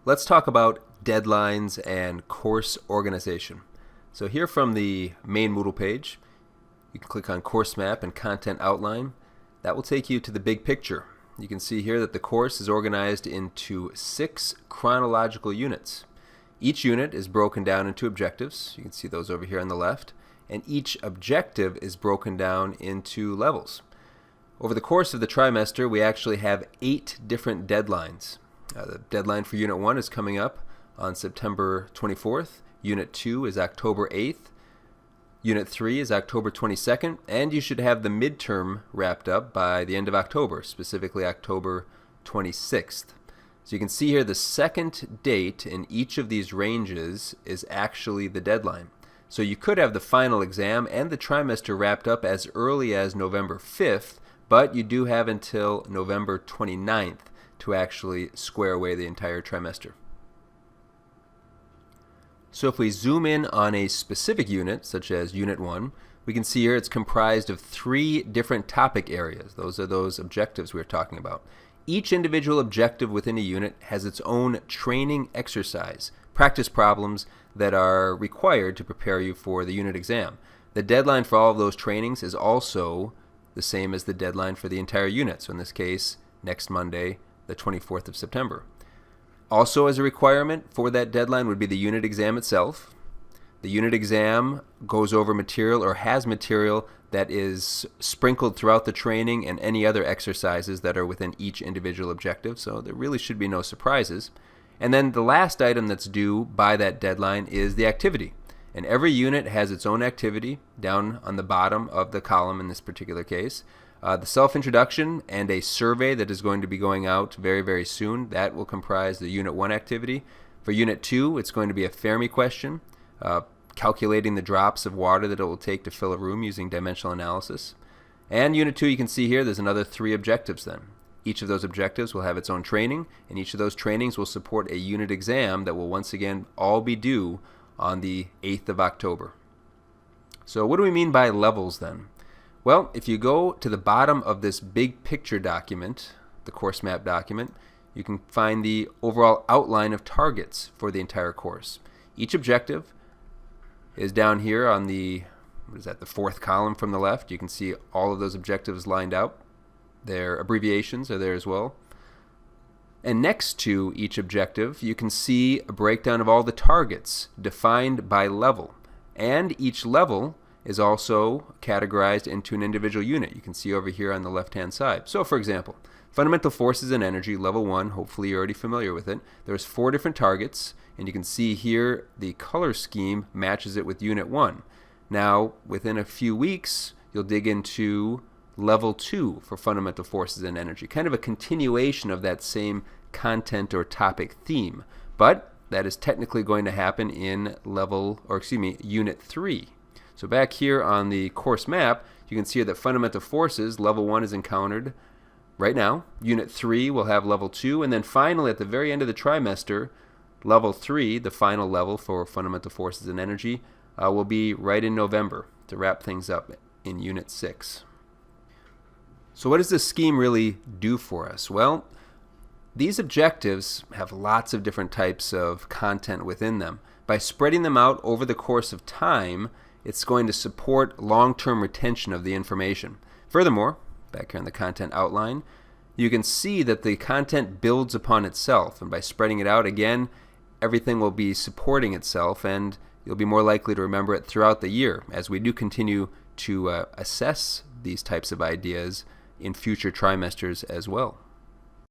Let's talk about deadlines and course organization. So here from the main Moodle page, you can click on Course Map and Content Outline. That will take you to the big picture. You can see here that the course is organized into 6 chronological units. Each unit is broken down into objectives. You can see those over here on the left. And each objective is broken down into levels. Over the course of the trimester, we actually have 8 different deadlines. The deadline for Unit 1 is coming up on September 24th. Unit 2 is October 8th. Unit 3 is October 22nd. And you should have the midterm wrapped up by the end of October, specifically October 26th. So you can see here the second date in each of these ranges is actually the deadline. So you could have the final exam and the trimester wrapped up as early as November 5th, but you do have until November 29th to actually square away the entire trimester. So if we zoom in on a specific unit, such as Unit 1, we can see here it's comprised of 3 different topic areas. Those are those objectives we were talking about. Each individual objective within a unit has its own training exercise, practice problems that are required to prepare you for the unit exam. The deadline for all of those trainings is also the same as the deadline for the entire unit. So in this case, next Monday, the 24th of September. Also as a requirement for that deadline would be the unit exam itself. The unit exam goes over material or has material that is sprinkled throughout the training and any other exercises that are within each individual objective, so there really should be no surprises. And then the last item that's due by that deadline is the activity. And every unit has its own activity down on the bottom of the column in this particular case. The self-introduction and a survey that is going to be going out very, very soon, that will comprise the Unit 1 activity. For Unit 2, it's going to be a Fermi question, calculating the drops of water that it will take to fill a room using dimensional analysis. And Unit 2, you can see here, there's another 3 objectives then. Each of those objectives will have its own training, and each of those trainings will support a unit exam that will once again all be due on the 8th of October. So what do we mean by levels then? Well, if you go to the bottom of this big picture document, the course map document, you can find the overall outline of targets for the entire course. Each objective is down here on the 4th column from the left. You can see all of those objectives lined out. Their abbreviations are there as well. And next to each objective, you can see a breakdown of all the targets defined by level. And each level is also categorized into an individual unit. You can see over here on the left-hand side. So for example, fundamental forces and energy, level 1, hopefully you're already familiar with it. There's 4 different targets, and you can see here the color scheme matches it with Unit 1. Now, within a few weeks, you'll dig into level 2 for fundamental forces and energy, kind of a continuation of that same content or topic theme, but that is technically going to happen in Unit 3. So back here on the course map, you can see that fundamental forces, level 1 is encountered right now. Unit 3 will have level 2, and then finally at the very end of the trimester, level 3, the final level for fundamental forces and energy, will be right in November to wrap things up in Unit 6. So what does this scheme really do for us? Well, these objectives have lots of different types of content within them. By spreading them out over the course of time, it's going to support long-term retention of the information. Furthermore, back here on the content outline, you can see that the content builds upon itself, and by spreading it out again, everything will be supporting itself, and you'll be more likely to remember it throughout the year as we do continue to assess these types of ideas in future trimesters as well.